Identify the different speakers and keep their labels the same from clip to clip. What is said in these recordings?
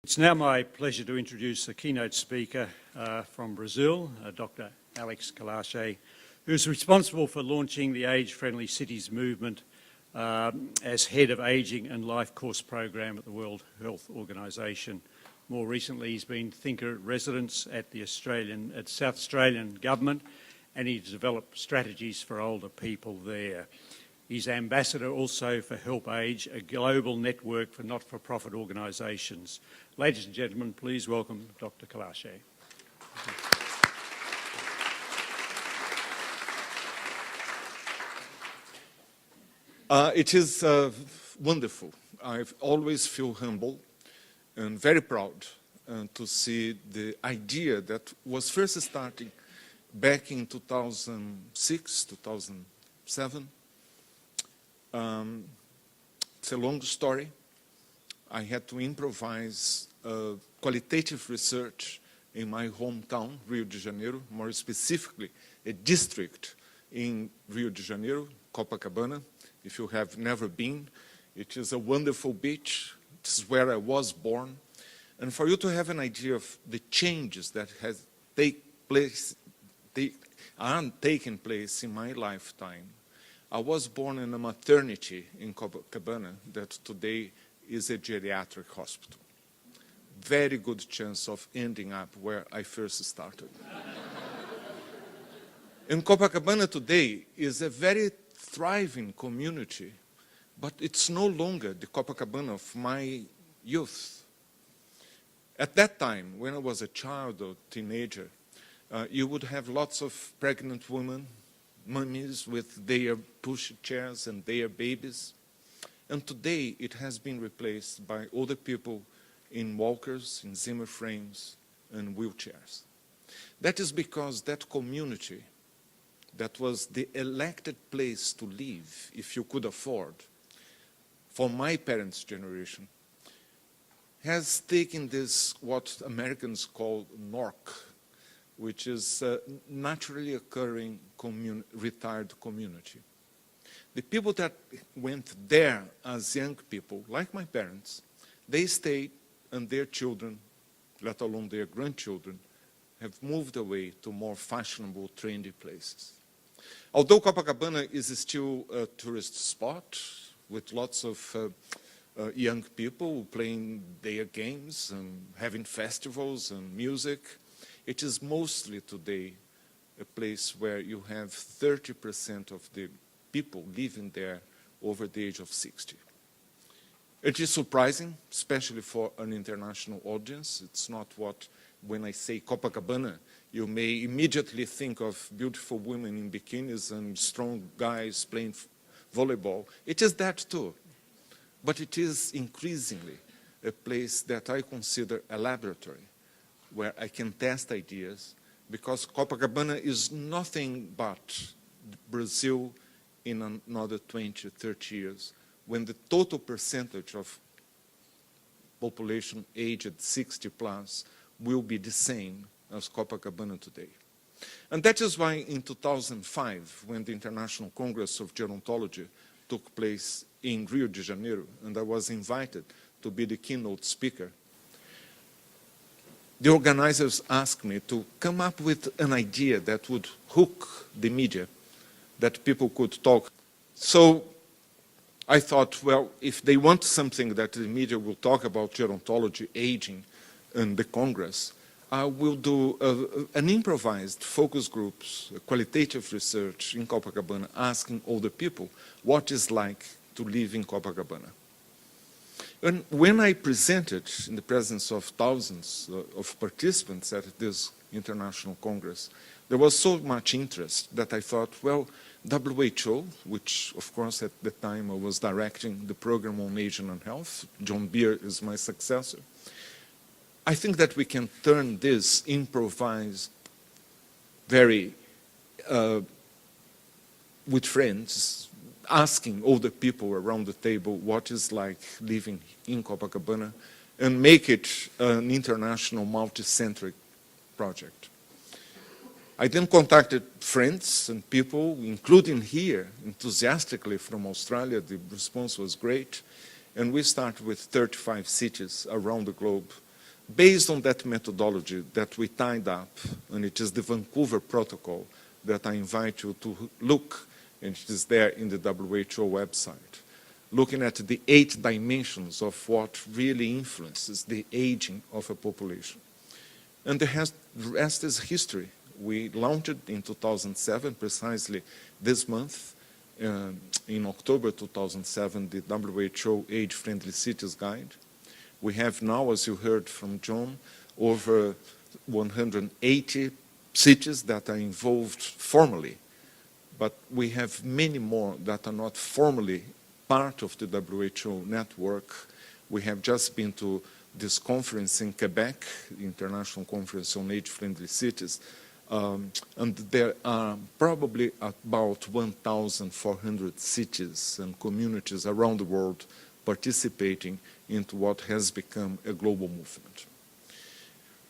Speaker 1: It's now my pleasure to introduce the keynote speaker from Brazil, Dr. Kalache, who's responsible for launching the Age-Friendly Cities movement as head of Aging and Life Course program at the World Health Organization. More recently, he's been thinker-in-residence at the South Australian government, and he's developed strategies for older people there. He's ambassador also for Help Age, a global network for not-for-profit organisations. Ladies and gentlemen, please welcome Dr. Kalache.
Speaker 2: It is wonderful. I always feel humble and very proud to see the idea that was first starting back in 2006, 2007. It's a long story. I had to improvise qualitative research in my hometown, Rio de Janeiro, more specifically a district in Rio de Janeiro, Copacabana. If you have never been, it is a wonderful beach. It's where I was born. And for you to have an idea of the changes that have taken place in my lifetime, I was born in a maternity in Copacabana that today is a geriatric hospital. Very good chance of ending up where I first started. And Copacabana today is a very thriving community, but it's no longer the Copacabana of my youth. At that time, when I was a child or teenager, you would have lots of pregnant women, mummies with their push chairs and their babies. And today it has been replaced by older people in walkers, in Zimmer frames, and wheelchairs. That is because that community, that was the elected place to live, if you could afford, for my parents' generation, has taken this, what Americans call NORC, which is a naturally occurring retired community. The people that went there as young people, like my parents, they stayed, and their children, let alone their grandchildren, have moved away to more fashionable, trendy places. Although Copacabana is still a tourist spot with lots of young people playing their games and having festivals and music, it is mostly today a place where you have 30% of the people living there over the age of 60. It is surprising, especially for an international audience. It's not what, when I say Copacabana, you may immediately think of beautiful women in bikinis and strong guys playing volleyball. It is that too. But it is increasingly a place that I consider a laboratory, where I can test ideas, because Copacabana is nothing but Brazil in another 20, 30 years, when the total percentage of population aged 60 plus will be the same as Copacabana today. And that is why in 2005, when the International Congress of Gerontology took place in Rio de Janeiro, and I was invited to be the keynote speaker, the organizers asked me to come up with an idea that would hook the media, that people could talk. So I thought, well, if they want something that the media will talk about gerontology, aging, and the Congress, I will do an improvised focus groups, qualitative research in Copacabana, asking older people what it's like to live in Copacabana. And when I presented in the presence of thousands of participants at this international congress, there was so much interest that I thought, well, WHO, which of course at the time I was directing the program on aging and health, John Beer is my successor, I think that we can turn this improvised, very, with friends, asking older people around the table what it's like living in Copacabana, and make it an international multi-centric project. I then contacted friends and people, including here, enthusiastically from Australia. The response was great. And we started with 35 cities around the globe Based on that methodology that we tied up, and it is the Vancouver Protocol that I invite you to look, and it is there in the WHO website, looking at the 8 dimensions of what really influences the aging of a population. And the rest is history. We launched it in 2007, precisely this month, in October 2007, the WHO Age-Friendly Cities Guide. We have now, as you heard from John, over 180 cities that are involved formally, but we have many more that are not formally part of the WHO network. We have just been to this conference in Quebec, the International Conference on Age-Friendly Cities, and there are probably about 1,400 cities and communities around the world participating into what has become a global movement.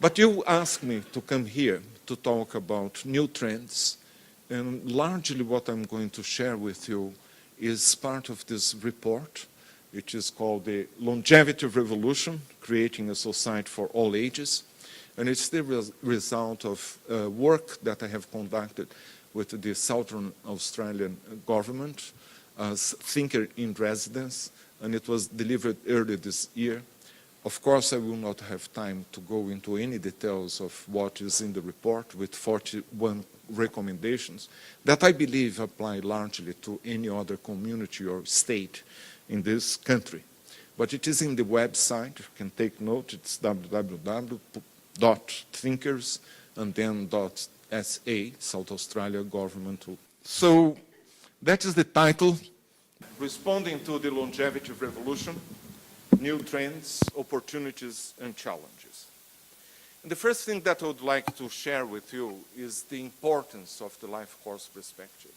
Speaker 2: But you asked me to come here to talk about new trends, and largely what I'm going to share with you is part of this report, which is called the Longevity Revolution, Creating a Society for All Ages. And it's the result of work that I have conducted with the Southern Australian government as thinker in residence, and it was delivered early this year. Of course, I will not have time to go into any details of what is in the report with 41 recommendations that I believe apply largely to any other community or state in this country. But it is in the website, you can take note, it's www.thinkers and then .sa, South Australia Governmental. So that is the title, Responding to the Longevity Revolution, New Trends, Opportunities and Challenges. And the first thing that I would like to share with you is the importance of the life course perspective.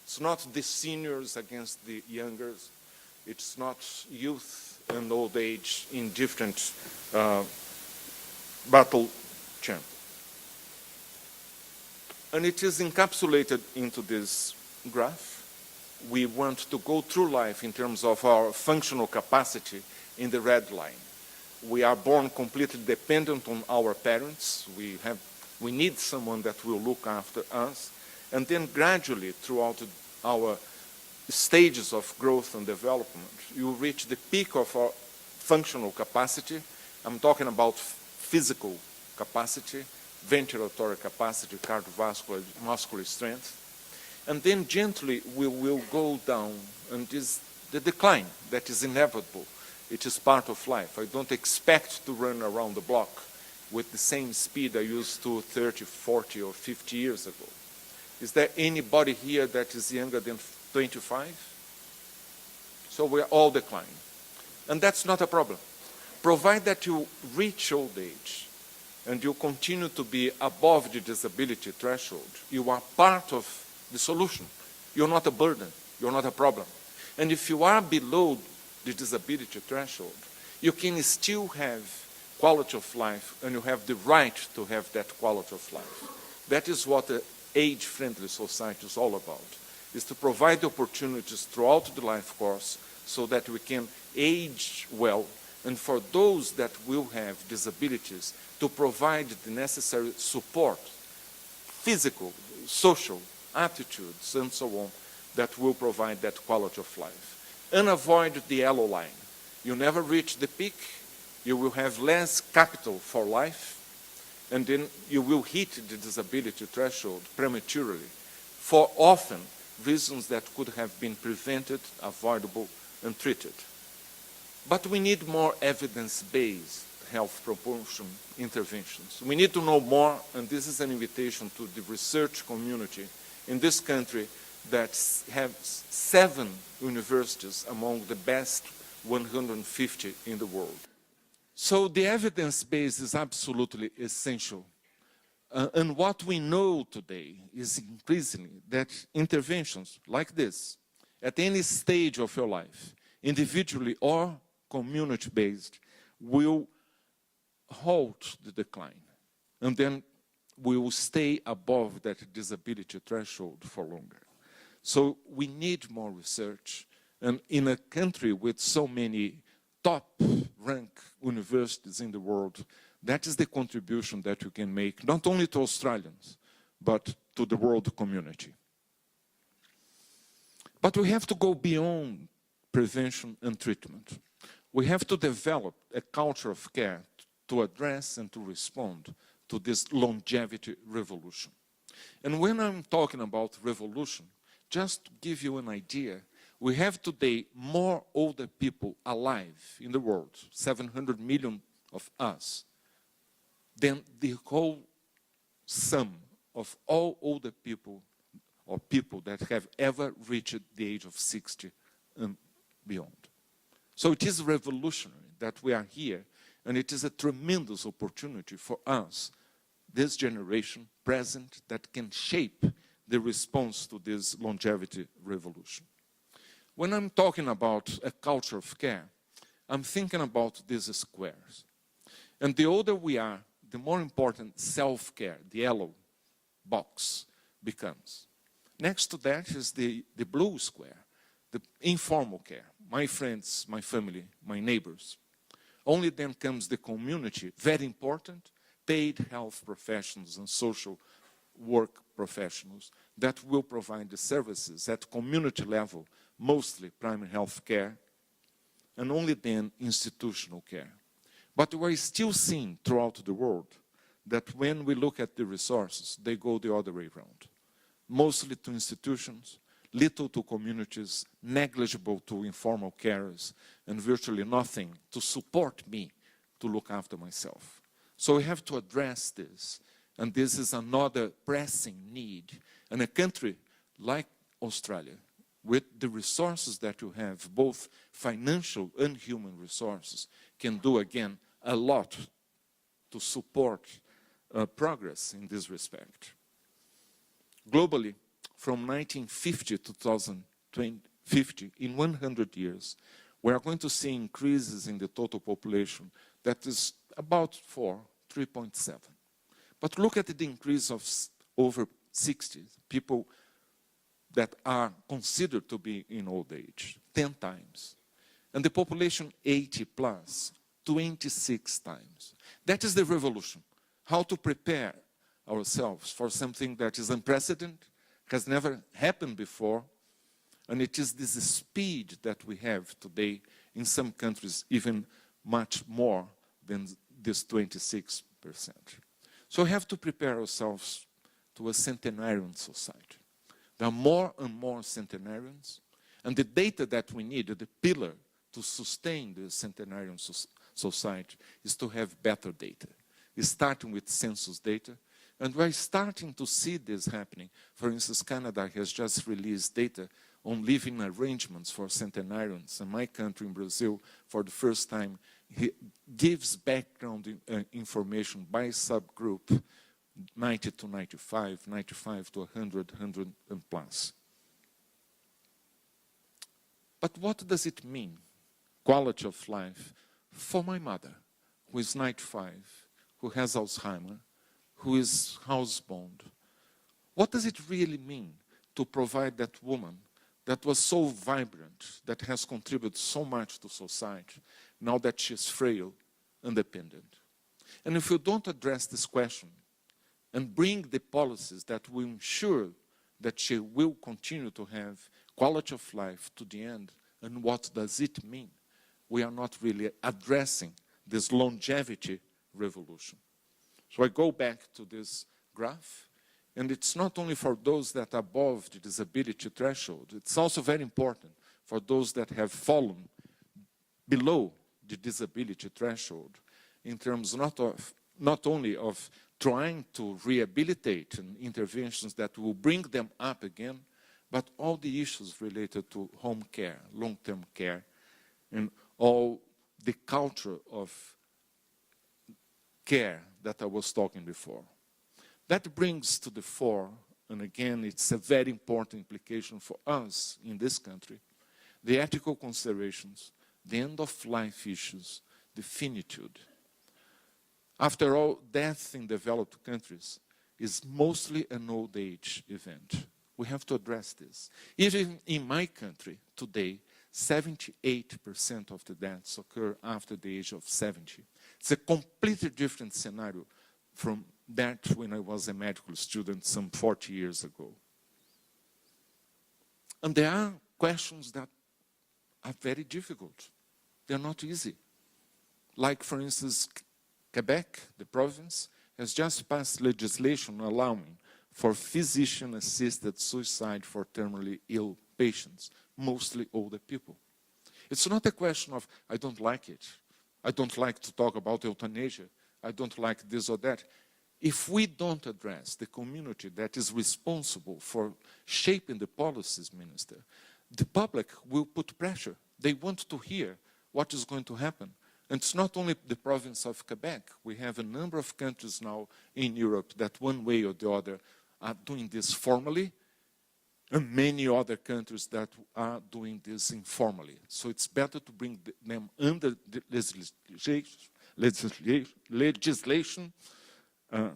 Speaker 2: It's not the seniors against the youngers. It's not youth and old age in different battle champ. And it is encapsulated into this graph. We want to go through life in terms of our functional capacity in the red line. We are born completely dependent on our parents. We need someone that will look after us. And then gradually, throughout our stages of growth and development, you reach the peak of our functional capacity. I'm talking about physical capacity, ventilatory capacity, cardiovascular, muscular strength. And then gently we will go down, and is the decline that is inevitable. It is part of life. I don't expect to run around the block with the same speed I used to 30, 40, or 50 years ago. Is there anybody here that is younger than 25? So we're all declining. And that's not a problem. Provided that you reach old age and you continue to be above the disability threshold, you are part of the solution. You're not a burden. You're not a problem. And if you are below the disability threshold, you can still have quality of life, and you have the right to have that quality of life. That is what the age-friendly society is all about, is to provide opportunities throughout the life course so that we can age well, and for those that will have disabilities, to provide the necessary support, physical, social, attitudes, and so on, that will provide that quality of life. And avoid the yellow line. You never reach the peak, you will have less capital for life, and then you will hit the disability threshold prematurely for often reasons that could have been prevented, avoidable, and treated. But we need more evidence-based health promotion interventions. We need to know more, and this is an invitation to the research community in this country that have 7 universities among the best 150 in the world. So the evidence base is absolutely essential. And what we know today is increasingly that interventions like this, at any stage of your life, individually or community-based, will halt the decline. And then we will stay above that disability threshold for longer. So we need more research. And in a country with so many top-ranked universities in the world. That is the contribution that you can make, not only to Australians, but to the world community. But we have to go beyond prevention and treatment. We have to develop a culture of care to address and to respond to this longevity revolution. And when I'm talking about revolution, just to give you an idea, we have today more older people alive in the world, 700 million of us, than the whole sum of all older people or people that have ever reached the age of 60 and beyond. So it is revolutionary that we are here, and it is a tremendous opportunity for us, this generation present, that can shape the response to this longevity revolution. When I'm talking about a culture of care, I'm thinking about these squares. And the older we are, the more important self-care, the yellow box, becomes. Next to that is the blue square, the informal care, my friends, my family, my neighbors. Only then comes the community, very important, paid health professionals and social work professionals that will provide the services at community level, mostly primary health care, and only then institutional care. But we're still seeing throughout the world that when we look at the resources, they go the other way around. Mostly to institutions, little to communities, negligible to informal carers, and virtually nothing to support me to look after myself. So we have to address this, and this is another pressing need. And a country like Australia, with the resources that you have, both financial and human resources, can do, again, a lot to support progress in this respect. Globally, from 1950 to 2050, in 100 years, we are going to see increases in the total population that is about 3.7. But look at the increase of over 60, people that are considered to be in old age, 10 times. And the population 80 plus, 26 times. That is the revolution. How to prepare ourselves for something that is unprecedented, has never happened before, and it is this speed that we have today in some countries, even much more than this 26%. So we have to prepare ourselves to a centenarian society. There are more and more centenarians, and the data that we need, the pillar to sustain the centenarian society, is to have better data. It's starting with census data, and we're starting to see this happening. For instance, Canada has just released data on living arrangements for centenarians, and my country in Brazil, for the first time, gives background information by subgroup, 90 to 95, 95 to 100, 100 and plus. But what does it mean, quality of life, for my mother, who is 95, who has Alzheimer's, who is housebound? What does it really mean to provide that woman that was so vibrant, that has contributed so much to society, now that she's frail and dependent? And if you don't address this question and bring the policies that will ensure that she will continue to have quality of life to the end, and what does it mean? We are not really addressing this longevity revolution. So I go back to this graph, and it's not only for those that are above the disability threshold, it's also very important for those that have fallen below the disability threshold, in terms not only of trying to rehabilitate and interventions that will bring them up again, but all the issues related to home care, long-term care, and all the culture of care that I was talking before. That brings to the fore, and again, it's a very important implication for us in this country, the ethical considerations, the end-of-life issues, the finitude. After all, death in developed countries is mostly an old age event. We have to address this. Even in my country today, 78% of the deaths occur after the age of 70. It's a completely different scenario from that when I was a medical student some 40 years ago. And there are questions that are very difficult. They're not easy. Like, for instance, Quebec, the province, has just passed legislation allowing for physician-assisted suicide for terminally ill patients, mostly older people. It's not a question of, I don't like it. I don't like to talk about euthanasia. I don't like this or that. If we don't address the community that is responsible for shaping the policies, Minister, the public will put pressure. They want to hear what is going to happen. And it's not only the province of Quebec. We have a number of countries now in Europe that one way or the other are doing this formally, and many other countries that are doing this informally. So it's better to bring them under the legislation,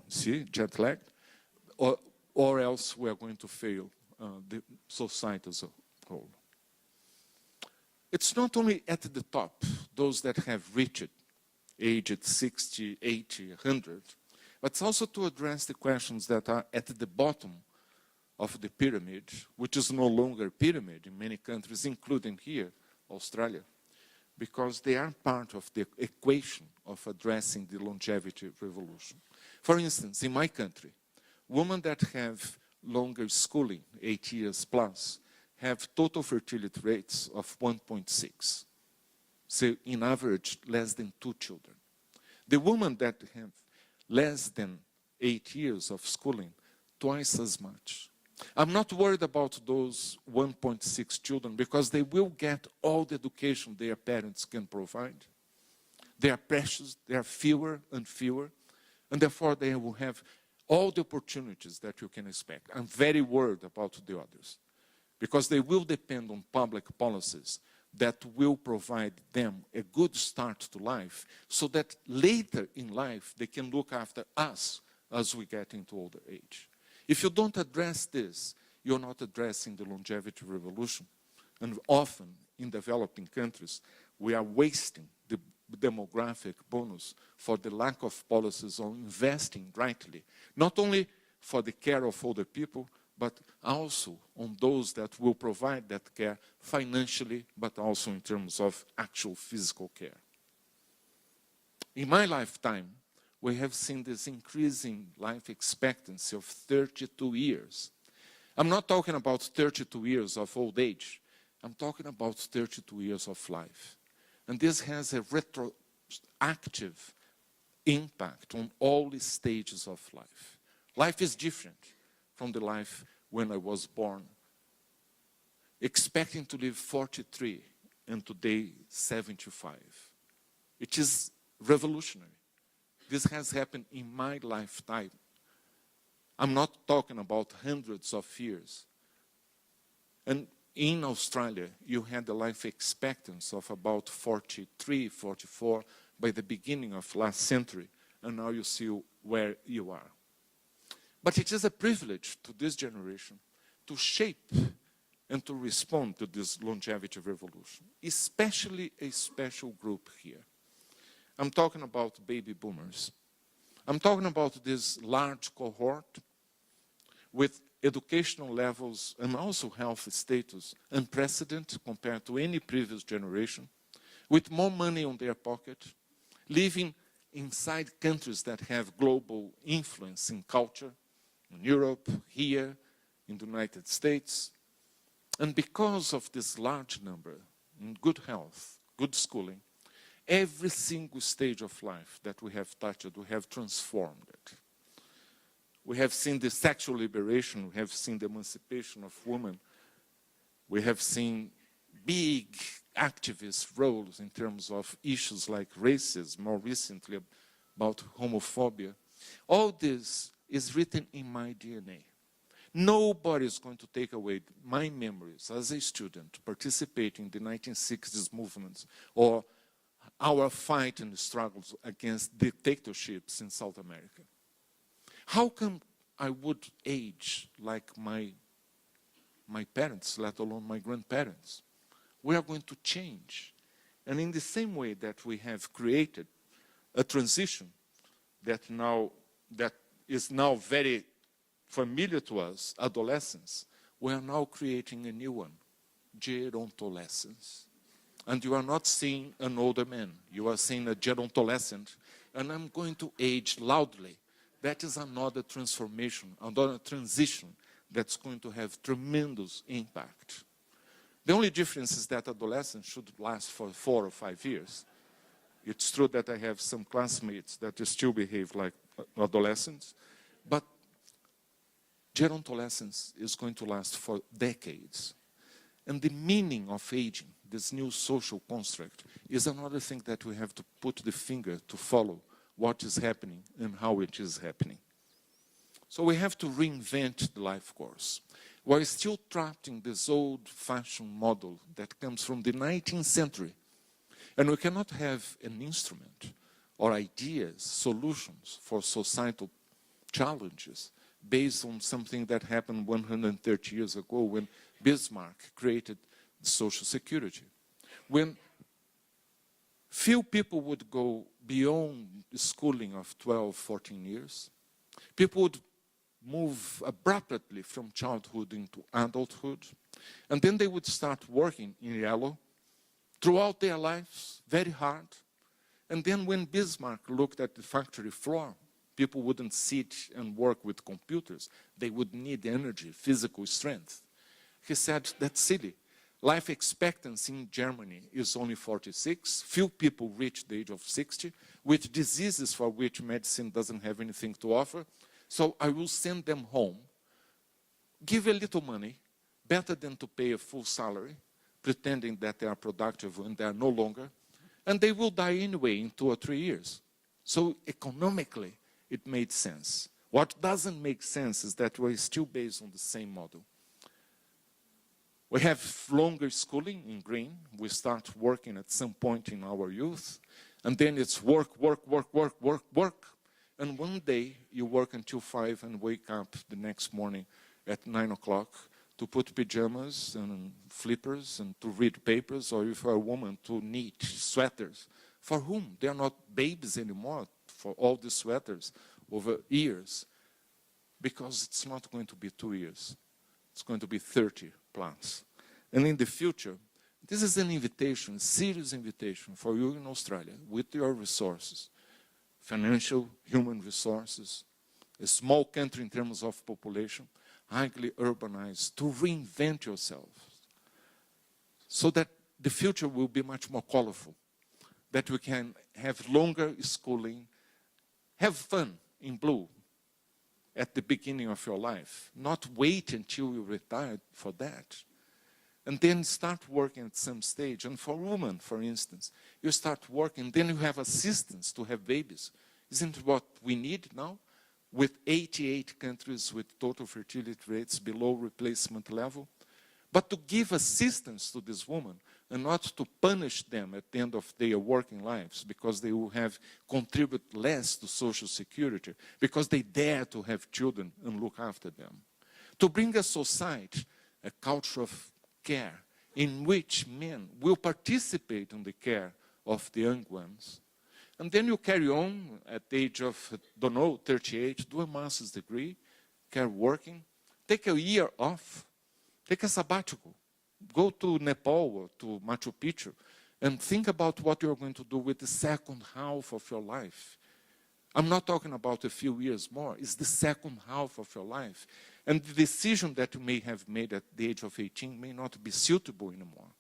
Speaker 2: see, jet lag, or else we are going to fail the society as a whole. It's not only at the top, those that have reached aged 60, 80, 100, but it's also to address the questions that are at the bottom of the pyramid, which is no longer a pyramid in many countries, including here, Australia, because they are part of the equation of addressing the longevity revolution. For instance, in my country, women that have longer schooling, 8 years plus, have total fertility rates of 1.6. So, in average, less than 2 children. The women that have less than 8 years of schooling, twice as much. I'm not worried about those 1.6 children because they will get all the education their parents can provide. They are precious, they are fewer and fewer, and therefore they will have all the opportunities that you can expect. I'm very worried about the others because they will depend on public policies that will provide them a good start to life so that later in life they can look after us as we get into older age. If you don't address this, you're not addressing the longevity revolution. And often in developing countries, we are wasting the demographic bonus for the lack of policies on investing rightly, not only for the care of older people, but also on those that will provide that care financially, but also in terms of actual physical care. In my lifetime, we have seen this increasing life expectancy of 32 years. I'm not talking about 32 years of old age. I'm talking about 32 years of life. And this has a retroactive impact on all the stages of life. Life is different from the life when I was born, expecting to live 43 and today 75. It is revolutionary. This has happened in my lifetime. I'm not talking about hundreds of years. And in Australia, you had a life expectancy of about 43, 44 by the beginning of last century, and now you see where you are. But it is a privilege to this generation to shape and to respond to this longevity revolution, especially a special group here. I'm talking about baby boomers. I'm talking about this large cohort with educational levels and also health status unprecedented compared to any previous generation, with more money on their pocket, living inside countries that have global influence in culture, in Europe, here, in the United States. And because of this large number, in good health, good schooling, every single stage of life that we have touched, we have transformed it. We have seen the sexual liberation, we have seen the emancipation of women, we have seen big activist roles in terms of issues like racism, more recently about homophobia. All this is written in my DNA. Nobody is going to take away my memories as a student participating in the 1960s movements or our fight and struggles against dictatorships in South America. How come I would age like my parents, let alone my grandparents? we are going to change. And in the same way that we have created a transition that is now very familiar to us, adolescence, we are now creating a new one, gerontolescence. And you are not seeing an older man, you are seeing a gerontolescent, and I'm going to age loudly. That is another transformation, another transition that's going to have tremendous impact. The only difference is that adolescence should last for 4 or 5 years. It's true that I have some classmates that still behave like adolescents, but gerontolescence is going to last for decades. And the meaning of aging, this new social construct, is another thing that we have to put the finger to follow what is happening and how it is happening. So we have to reinvent the life course. We're still trapped in this old-fashioned model that comes from the 19th century. And we cannot have an instrument or ideas, solutions for societal challenges based on something that happened 130 years ago when Bismarck created the Social Security. When few people would go beyond the schooling of 12, 14 years, people would move abruptly from childhood into adulthood, and then they would start working in yellow throughout their lives, very hard. And then when Bismarck looked at the factory floor, people wouldn't sit and work with computers. They would need energy, physical strength. He said, that's silly. Life expectancy in Germany is only 46. Few people reach the age of 60, with diseases for which medicine doesn't have anything to offer. So I will send them home, give a little money, better than to pay a full salary, pretending that they are productive when they are no longer, and they will die anyway in 2 or 3 years. So economically, it made sense. What doesn't make sense is that we're still based on the same model. We have longer schooling in green. We start working at some point in our youth, and then it's work, work, work, work, work, work. And one day you work until 5 and wake up the next morning at 9 o'clock to put pajamas and flippers and to read papers, or if you're a woman, to knit sweaters. For whom? They are not babies anymore for all the sweaters over years, because it's not going to be 2 years. It's going to be 30 plus. And in the future, this is an invitation, serious invitation for you in Australia with your resources, financial, human resources, a small country in terms of population, highly urbanized, to reinvent yourself so that the future will be much more colorful, that we can have longer schooling, have fun in blue at the beginning of your life, not wait until you retire for that, and then start working at some stage. And for women, for instance, you start working, then you have assistance to have babies. Isn't it what we need now? With 88 countries with total fertility rates below replacement level. But to give assistance to this woman and not to punish them at the end of their working lives because they will have contributed less to Social Security because they dare to have children and look after them. To bring a society, a culture of care in which men will participate in the care of the young ones. And then you carry on at the age of, 38, do a master's degree, care working, take a year off, take a sabbatical, go to Nepal or to Machu Picchu, and think about what you're going to do with the second half of your life. I'm not talking about a few years more, it's the second half of your life. And the decision that you may have made at the age of 18 may not be suitable anymore.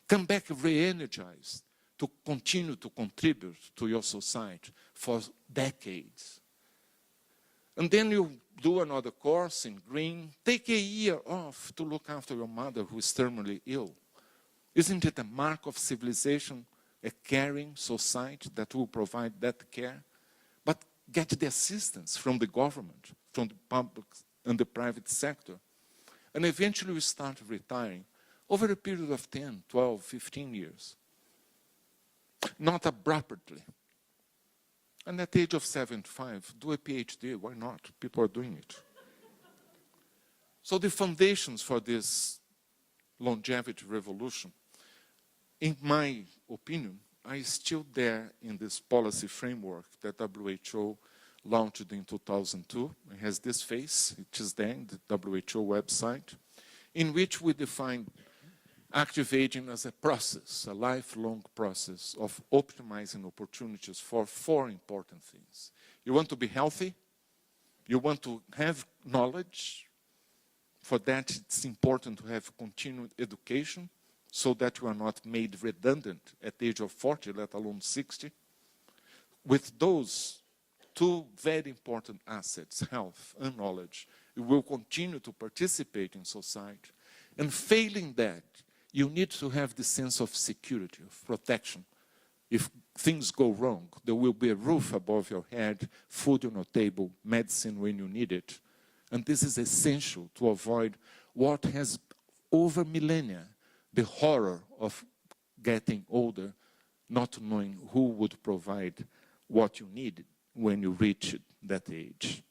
Speaker 2: Come back re-energized to continue to contribute to your society for decades. And then you do another course in green, take a year off to look after your mother who is terminally ill. Isn't it a mark of civilization, a caring society that will provide that care? But get the assistance from the government, from the public and the private sector. And eventually you start retiring over a period of 10, 12, 15 years. Not abruptly. And at the age of 75, do a PhD. Why not? People are doing it. So the foundations for this longevity revolution in my opinion, are still there in this policy framework that WHO launched in 2002. It has this face, it is there in the WHO website, in which we define active aging as a process, a lifelong process of optimizing opportunities for four important things. You want to be healthy, you want to have knowledge. For that, it's important to have continued education so that you are not made redundant at the age of 40, let alone 60. With those two very important assets, health and knowledge, you will continue to participate in society. And failing that, you need to have the sense of security, of protection. If things go wrong, there will be a roof above your head, food on your table, medicine when you need it. And this is essential to avoid what has, over millennia, the horror of getting older, not knowing who would provide what you need when you reach that age.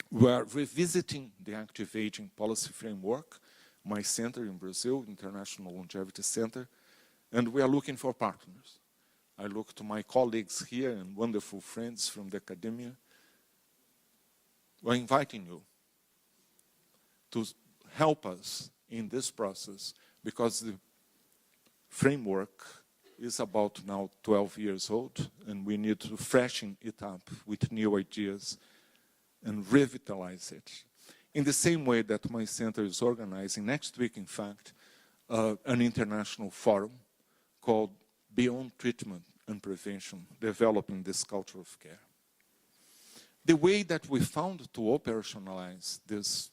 Speaker 2: We are revisiting the active aging policy framework, my center in Brazil, International Longevity Center, and we are looking for partners. I look to my colleagues here and wonderful friends from the academia. We're inviting you to help us in this process because the framework is about now 12 years old and we need to freshen it up with new ideas and revitalize it. In the same way that my center is organizing next week, in fact, an international forum called Beyond Treatment and Prevention, Developing this Culture of Care. The way that we found to operationalize this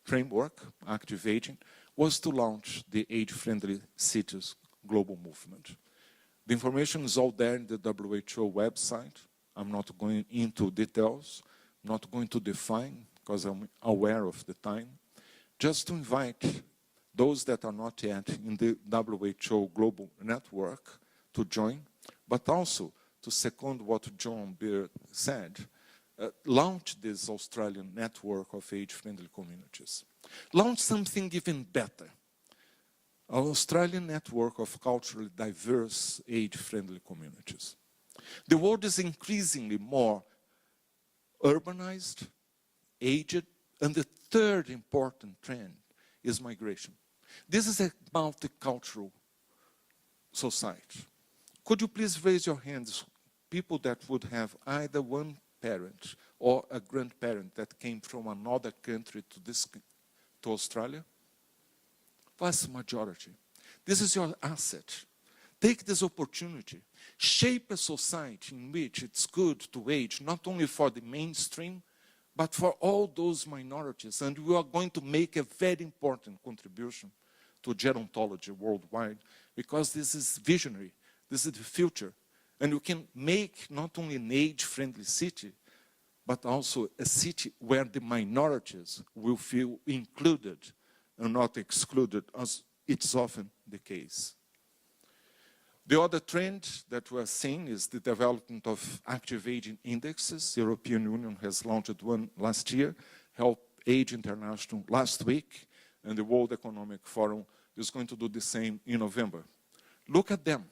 Speaker 2: framework, active aging, was to launch the Age-Friendly Cities global movement. The information is all there in the WHO website. I'm not going into details, not going to define, because I'm aware of the time. Just to invite those that are not yet in the WHO global network to join, but also to second what John Beard said, launch this Australian network of age-friendly communities. Launch something even better. An Australian network of culturally diverse age-friendly communities. The world is increasingly more urbanized, aged, and the third important trend is migration. This is a multicultural society. Could you please raise your hands, people that would have either one parent or a grandparent that came from another country to Australia? Vast majority. This is your asset. Take this opportunity. Shape a society in which it's good to age, not only for the mainstream, but for all those minorities. And we are going to make a very important contribution to gerontology worldwide, because this is visionary. This is the future. And you can make not only an age-friendly city, but also a city where the minorities will feel included and not excluded, as it's often the case. The other trend that we're seeing is the development of active aging indexes. The European Union has launched one last year, Health Age International last week, and the World Economic Forum is going to do the same in November. Look at them.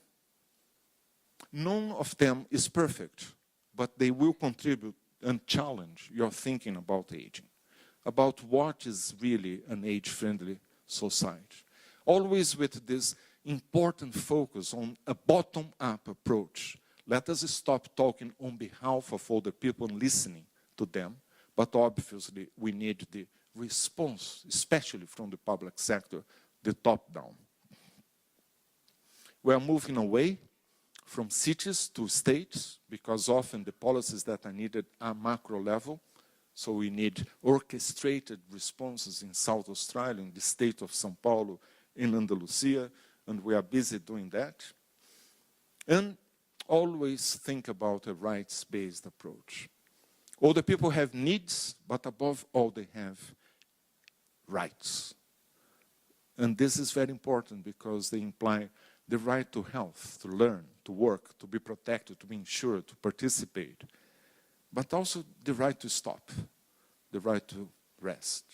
Speaker 2: None of them is perfect, but they will contribute and challenge your thinking about aging, about what is really an age-friendly society. Always with this important focus on a bottom-up approach. Let us stop talking on behalf of other people and listening to them, but obviously we need the response, especially from the public sector, the top-down. We are moving away from cities to states, because often the policies that are needed are macro level. So we need orchestrated responses in South Australia, in the state of São Paulo, in Andalusia, and we are busy doing that. And always think about a rights-based approach. All the people have needs, but above all they have rights. And this is very important because they imply the right to health, to learn, to work, to be protected, to be insured, to participate, but also the right to stop, the right to rest.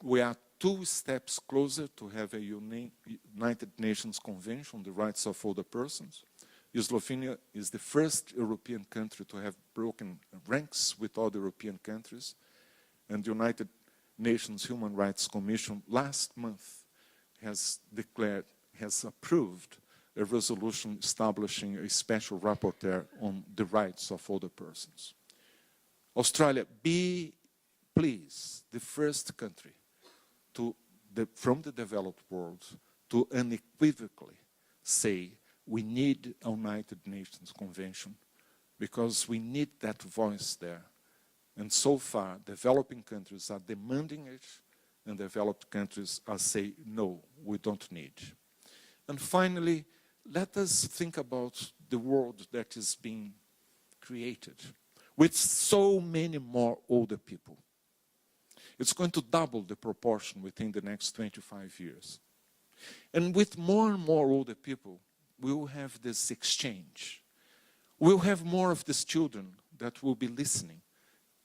Speaker 2: We are 2 steps closer to have a United Nations Convention on the Rights of Older Persons. Slovenia is the first European country to have broken ranks with other European countries. And the United Nations Human Rights Commission last month has approved a resolution establishing a special rapporteur on the rights of older persons. Australia, be, please, the first country from the developed world to unequivocally say we need a United Nations Convention because we need that voice there. And so far, developing countries are demanding it, and developed countries are saying, no, we don't need. And finally, let us think about the world that is being created with so many more older people. It's going to double the proportion within the next 25 years. And with more and more older people, we will have this exchange. We'll have more of these children that will be listening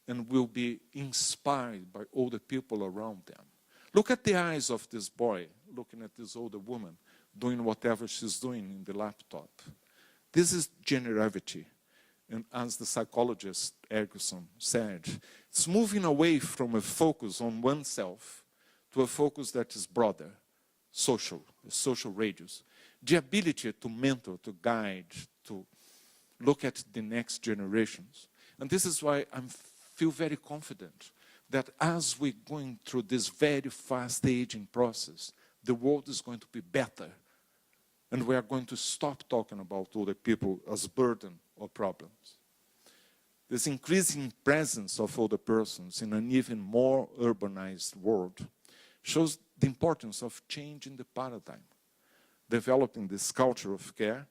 Speaker 2: and will be inspired by older people around them. Look at the eyes of this boy looking at this older woman doing whatever she's doing in the laptop. This is generosity. And as the psychologist Ergson said, it's moving away from a focus on oneself to a focus that is broader, social radius. The ability to mentor, to guide, to look at the next generations. And this is why I feel very confident that as we're going through this very fast aging process, the world is going to be better. And we are going to stop talking about older people as burden or problems. This increasing presence of older persons in an even more urbanized world shows the importance of changing the paradigm, developing this culture of care,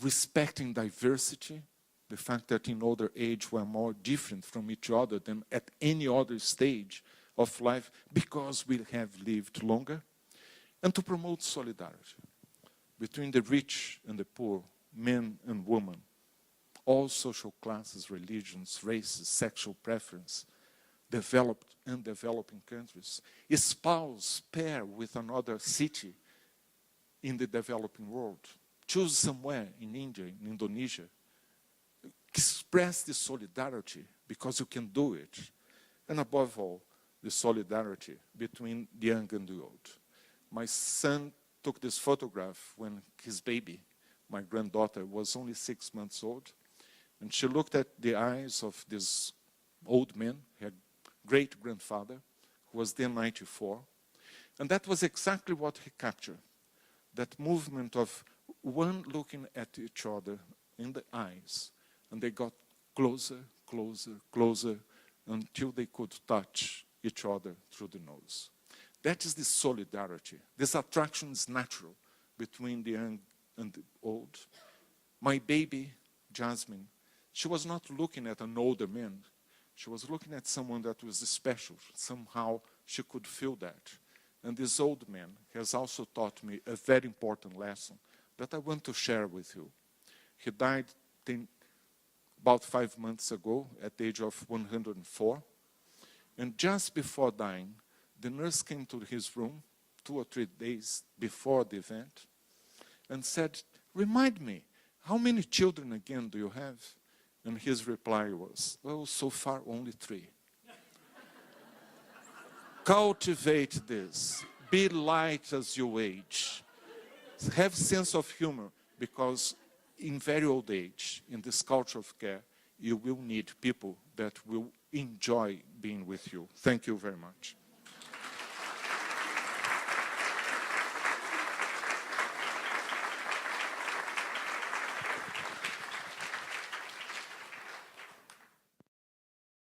Speaker 2: respecting diversity, the fact that in older age we're more different from each other than at any other stage of life because we have lived longer, and to promote solidarity between the rich and the poor, men and women, all social classes, religions, races, sexual preference, developed and developing countries, espouse, pair with another city in the developing world. Choose somewhere in India, in Indonesia. Express the solidarity because you can do it. And above all, the solidarity between the young and the old. My son took this photograph when his baby, my granddaughter, was only 6 months old. And she looked at the eyes of this old man, her great-grandfather, who was then 94. And that was exactly what he captured. That movement of one looking at each other in the eyes. And they got closer, closer, closer, until they could touch each other through the nose. That is the solidarity. This attraction is natural between the young and the old. My baby, Jasmine, she was not looking at an older man. She was looking at someone that was special. Somehow she could feel that. And this old man has also taught me a very important lesson that I want to share with you. He died about 5 months ago at the age of 104. And just before dying, the nurse came to his room 2 or 3 days before the event and said, "Remind me, how many children again do you have?" And his reply was, "Well, so far only 3. Cultivate this. Be light as you age. Have sense of humor, because in very old age, in this culture of care, you will need people that will enjoy being with you. Thank you very much.